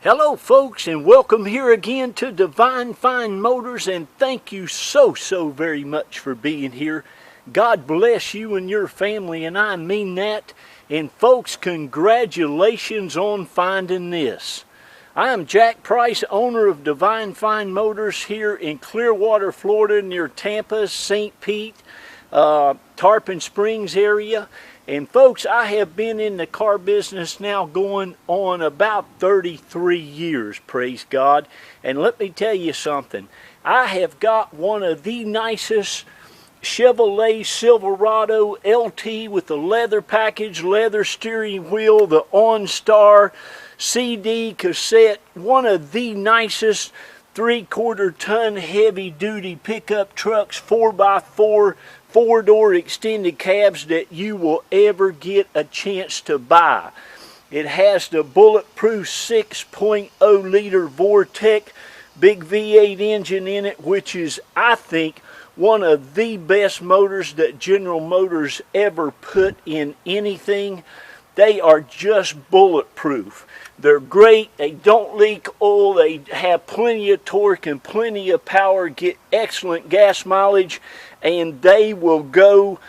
Hello folks, and welcome here again to Divine Fine Motors, and thank you so very much for being here. God bless you and your family, and I mean that. And folks, congratulations on finding this. I am Jack Price, owner of Divine Fine Motors here in Clearwater, Florida, near Tampa, St. Pete, Tarpon Springs area. And folks, I have been in the car business now going on about 33 years, praise God. And let me tell you something. I have got one of the nicest Chevrolet Silverado LT with the leather package, leather steering wheel, the OnStar CD cassette, one of the nicest 3/4 ton heavy duty pickup trucks, 4x4, four-door extended cabs that you will ever get a chance to buy. It has the bulletproof 6.0 liter Vortec big V8 engine in it, which is, I think, one of the best motors that General Motors ever put in anything. They are just bulletproof. They're great. They don't leak oil. They have plenty of torque and plenty of power, get excellent gas mileage, and they will go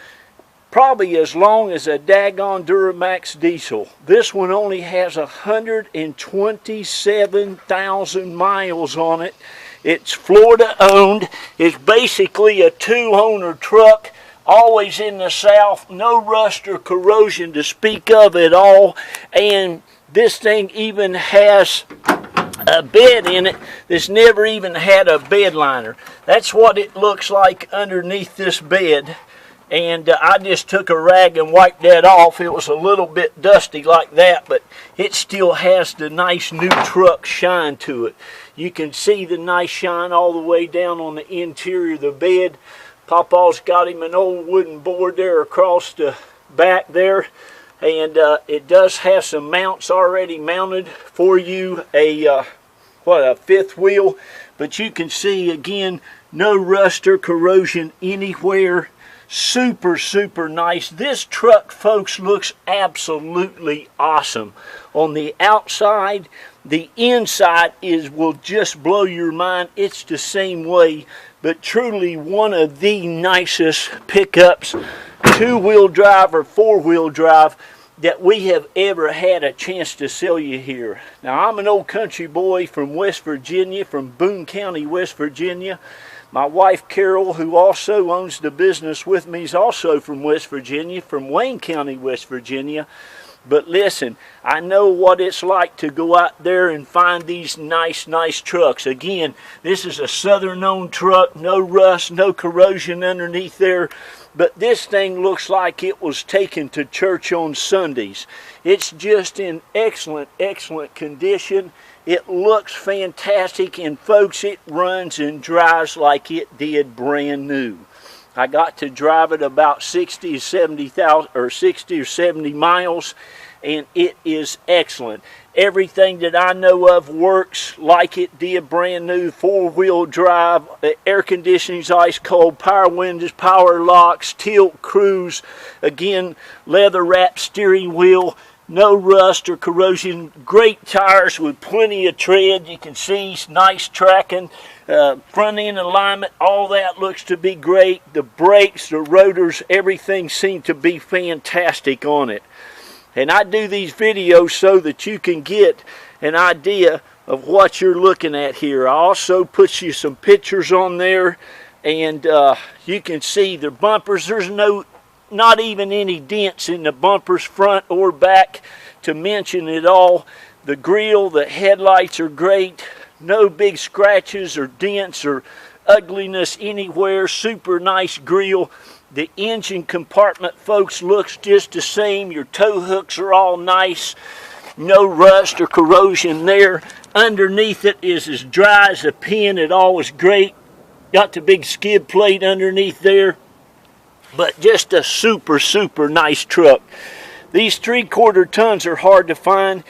probably as long as a daggone Duramax diesel. This one only has 127,000 miles on it. It's Florida owned. It's basically a two-owner truck, always in the south, no rust or corrosion to speak of at all, and this thing even has a bed in it that's never even had a bed liner. That's what it looks like underneath this bed. And I just took a rag and wiped that off. It was a little bit dusty like that, but it still has the nice new truck shine to it. You can see the nice shine all the way down on the interior of the bed. Papa's got him an old wooden board there across the back there. And it does have some mounts already mounted for you, a fifth wheel, but you can see again, no rust or corrosion anywhere. Super nice. This truck, folks, looks absolutely awesome. On the outside, the inside will just blow your mind. It's the same way, but truly one of the nicest pickups, two-wheel drive or four-wheel drive, that we have ever had a chance to sell you here. Now, I'm an old country boy from West Virginia, from Boone County, West Virginia. My wife, Carol, who also owns the business with me, is also from West Virginia, from Wayne County, West Virginia. But listen, I know what it's like to go out there and find these nice trucks. Again, this is a Southern-owned truck, no rust, no corrosion underneath there. But this thing looks like it was taken to church on Sundays. It's just in excellent condition. It looks fantastic, and folks, it runs and drives like it did brand new. I got to drive it about 60 or 70 miles, and it is excellent. Everything that I know of works like it did brand new. Four-wheel drive, the air conditioning's ice cold, power windows, power locks, tilt cruise, again, leather wrapped steering wheel, no rust or corrosion, great tires with plenty of tread. You can see nice tracking, front end alignment, all that looks to be great. The brakes, the rotors, everything seemed to be fantastic on it. And I do these videos so that you can get an idea of what you're looking at here. I also put you some pictures on there, and you can see the bumpers. There's not even any dents in the bumpers, front or back, to mention it all. The grille, the headlights are great. No big scratches or dents or ugliness anywhere. Super nice grille. The engine compartment, folks, looks just the same. Your tow hooks are all nice. No rust or corrosion there. Underneath it is as dry as a pin. It all is great. Got the big skid plate underneath there. But just a super nice truck. These 3/4 tons are hard to find.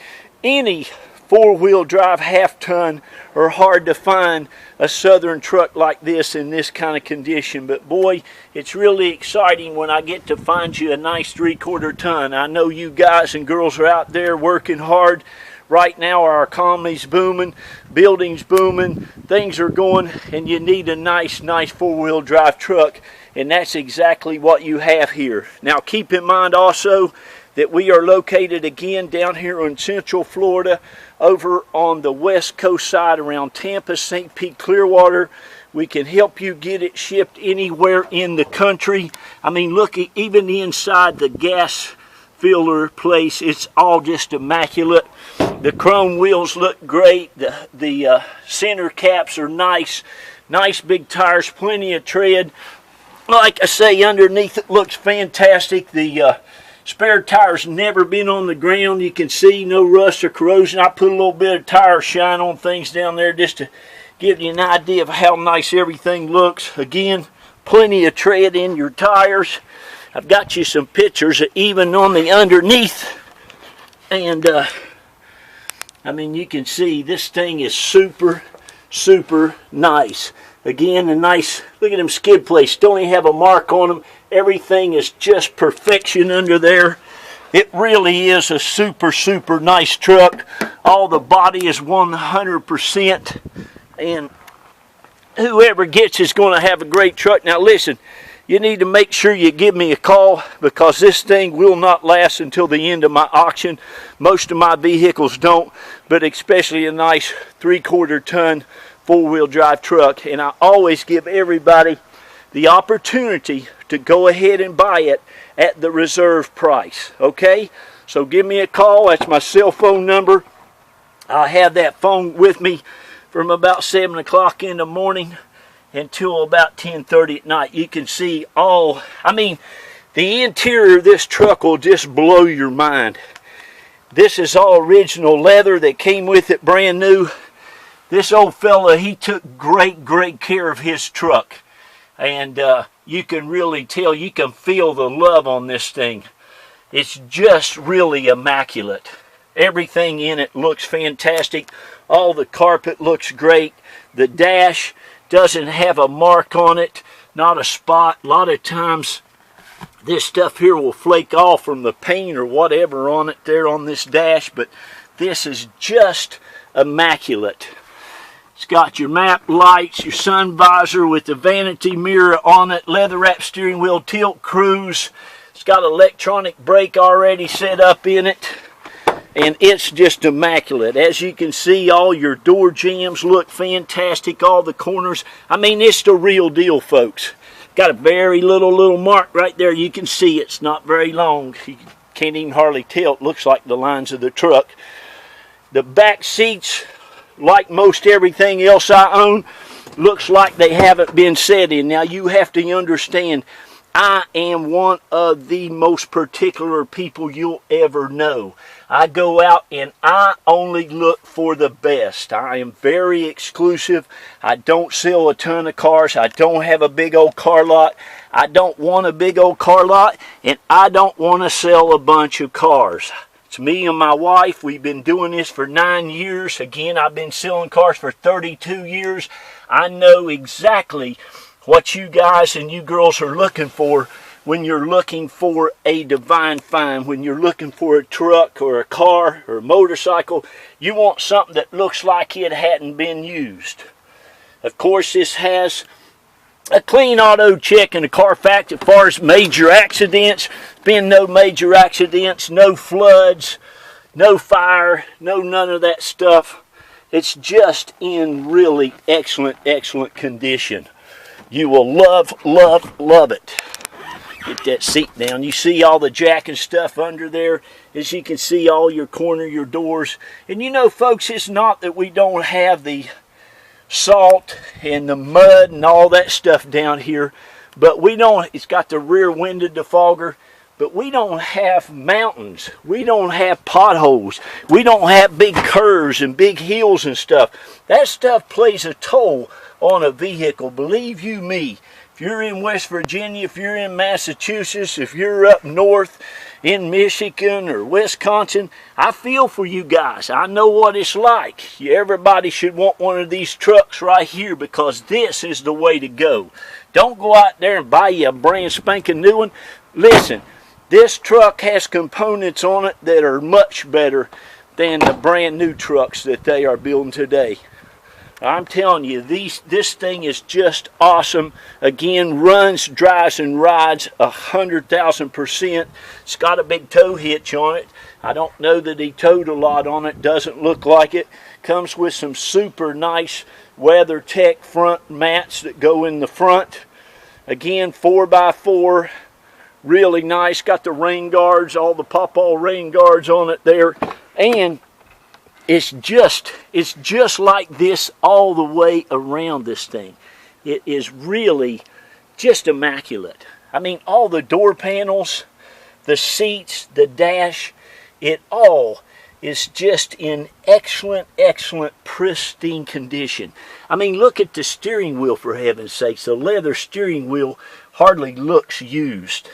Any four-wheel drive half-ton are hard to find a Southern truck like this in this kind of condition. But boy, it's really exciting when I get to find you a nice 3/4 ton. I know you guys and girls are out there working hard, right now our economy's booming, buildings booming, things are going, and you need a nice four-wheel drive truck, and that's exactly what you have here. Now keep in mind also that we are located again down here in Central Florida, over on the west coast side around Tampa, St. Pete, Clearwater. We can help you get it shipped anywhere in the country. I mean, look, even inside the gas filler place, it's all just immaculate. The chrome wheels look great. The center caps are nice big tires, plenty of tread. Like I say, underneath it looks fantastic. The spare tire's never been on the ground. You can see no rust or corrosion. I put a little bit of tire shine on things down there just to give you an idea of how nice everything looks. Again, plenty of tread in your tires. I've got you some pictures even on the underneath. And I mean, you can see this thing is super nice. Again, a nice, look at them skid plates. Don't even have a mark on them. Everything is just perfection under there. It really is a super nice truck. All the body is 100%. And whoever gets is going to have a great truck. Now listen, you need to make sure you give me a call, because this thing will not last until the end of my auction. Most of my vehicles don't, but especially a nice 3/4 ton four-wheel drive truck. And I always give everybody the opportunity to go ahead and buy it at the reserve price. Okay, so give me a call. That's my cell phone number. I have that phone with me from about 7 o'clock in the morning until about 10:30 at night. You can see all, I mean, the interior of this truck will just blow your mind. This is all original leather that came with it, brand new. This old fella, he took great care of his truck. And you can really tell, you can feel the love on this thing. It's just really immaculate. Everything in it looks fantastic. All the carpet looks great. The dash doesn't have a mark on it, not a spot. A lot of times this stuff here will flake off from the paint or whatever on it there on this dash, but this is just immaculate. It's got your map lights, your sun visor with the vanity mirror on it, leather wrap steering wheel, tilt cruise. It's got electronic brake already set up in it, and it's just immaculate. As you can see, all your door jambs look fantastic, all the corners. I mean, it's the real deal, folks. Got a very little mark right there. You can see it's not very long. You can't even hardly tell. It looks like the lines of the truck. The back seats, like most everything else I own, looks like they haven't been set in. Now you have to understand, I am one of the most particular people you'll ever know. I go out and I only look for the best. I am very exclusive. I don't sell a ton of cars. I don't have a big old car lot. I don't want a big old car lot, and I don't want to sell a bunch of cars. It's me and my wife. We've been doing this for 9 years. Again, I've been selling cars for 32 years. I know exactly what you guys and you girls are looking for when you're looking for a divine find. When you're looking for a truck or a car or a motorcycle, you want something that looks like it hadn't been used. Of course, this has a clean auto check and a Carfax. As far as major accidents, been no major accidents, no floods, no fire, no none of that stuff. It's just in really excellent condition. You will love it. Get that seat down. You see all the jack and stuff under there. As you can see, all your corner, your doors. And you know, folks, it's not that we don't have the salt and the mud and all that stuff down here, but we don't. It's got the rear window defogger, but we don't have mountains. We don't have potholes. We don't have big curves and big hills and stuff. That stuff plays a toll on a vehicle, believe you me. If you're in West Virginia, if you're in Massachusetts, if you're up north in Michigan or Wisconsin, I feel for you guys. I know what it's like. Everybody should want one of these trucks right here, because this is the way to go. Don't go out there and buy you a brand spanking new one. Listen, this truck has components on it that are much better than the brand new trucks that they are building today. I'm telling you, this thing is just awesome. Again, runs, drives, and rides 100,000%. It's got a big tow hitch on it. I don't know that he towed a lot on it. Doesn't look like it. Comes with some super nice WeatherTech front mats that go in the front. Again, 4x4. Really nice. Got the rain guards, all the pop-all rain guards on it there. And it's just like this all the way around this thing. It is really just immaculate. I mean, all the door panels, the seats, the dash, it all is just in excellent, pristine condition. I mean, look at the steering wheel, for heaven's sakes. The leather steering wheel hardly looks used.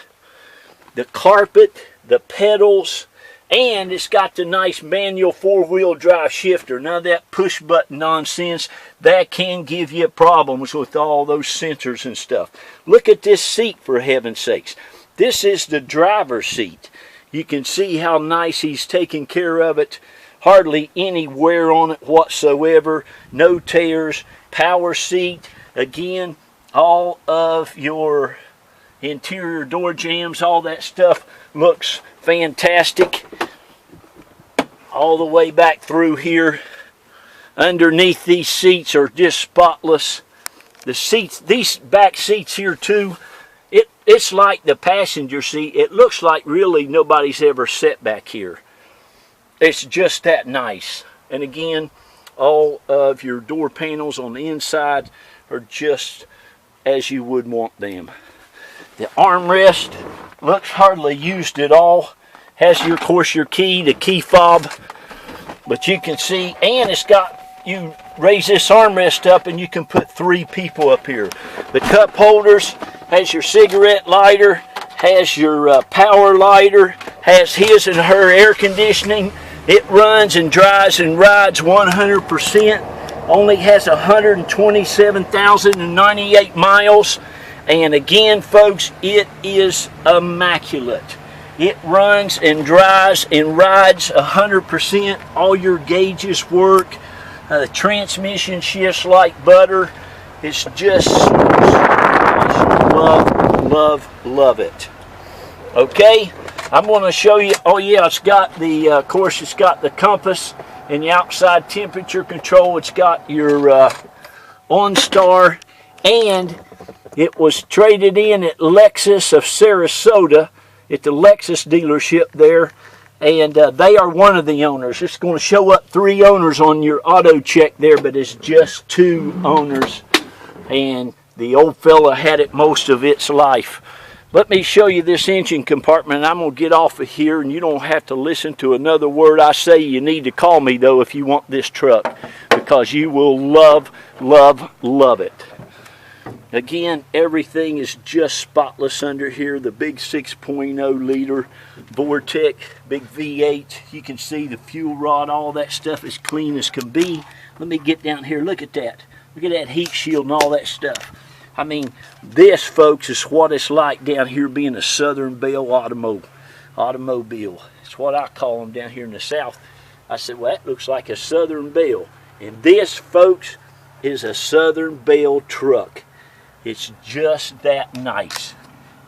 The carpet, the pedals, and it's got the nice manual 4-wheel drive shifter. None of that push button nonsense. That can give you problems with all those sensors and stuff. Look at this seat, for heaven's sakes. This is the driver's seat. You can see how nice he's taken care of it. Hardly any wear on it whatsoever. No tears. Power seat. Again, all of your interior door jambs, all that stuff looks fantastic. All the way back through here. Underneath these seats are just spotless. The seats, these back seats here too, it's like the passenger seat. It looks like really nobody's ever sat back here. It's just that nice. And again, all of your door panels on the inside are just as you would want them. The armrest looks hardly used at all. Has of course your key, the key fob, but you can see, and it's got, you raise this armrest up and you can put 3 people up here. The cup holders, has your cigarette lighter, has your power lighter, has his and her air conditioning. It runs and drives and rides 100%. Only has 127,098 miles. And again, folks, it is immaculate. It runs and drives and rides 100%. All your gauges work. The transmission shifts like butter. It's just love it. Okay, I'm going to show you. Oh yeah, it's got the, of course, it's got the compass and the outside temperature control. It's got your OnStar, and it was traded in at Lexus of Sarasota, at the Lexus dealership there, and they are one of the owners. It's going to show up 3 owners on your auto check there, but it's just 2 owners, and the old fella had it most of its life. Let me show you this engine compartment. I'm going to get off of here, and you don't have to listen to another word I say. You need to call me, though, if you want this truck, because you will love it. Again, everything is just spotless under here. The big 6.0 liter Vortec, big V8. You can see the fuel rod, all that stuff is clean as can be. Let me get down here. Look at that. Look at that heat shield and all that stuff. I mean, this, folks, is what it's like down here being a Southern Belle automobile. It's what I call them down here in the South. I said, well, that looks like a Southern Belle. And this, folks, is a Southern Belle truck. It's just that nice.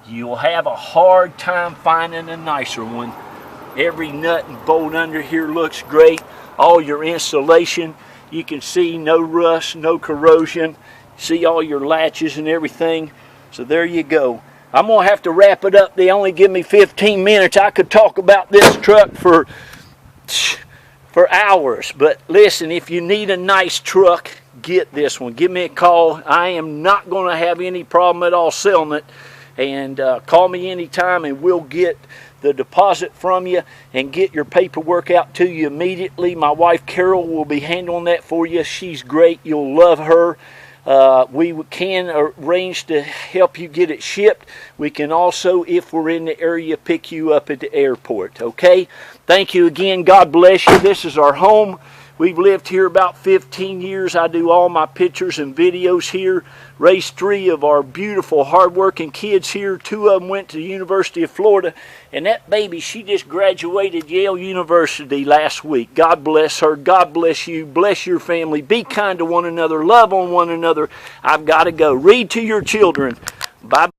You'll have a hard time finding a nicer one. Every nut and bolt under here looks great. All your insulation, you can see no rust, no corrosion. See all your latches and everything. So there you go. I'm going to have to wrap it up. They only give me 15 minutes. I could talk about this truck for hours. But listen, if you need a nice truck, get this one. Give me a call. I am not going to have any problem at all selling it. And call me anytime and we'll get the deposit from you and get your paperwork out to you immediately. My wife Carol will be handling that for you. She's great. You'll love her. We can arrange to help you get it shipped. We can also, if we're in the area, pick you up at the airport. Okay? Thank you again. God bless you. This is our home. We've lived here about 15 years. I do all my pictures and videos here. Raised 3 of our beautiful, hardworking kids here. 2 of them went to the University of Florida. And that baby, she just graduated Yale University last week. God bless her. God bless you. Bless your family. Be kind to one another. Love on one another. I've got to go. Read to your children. Bye.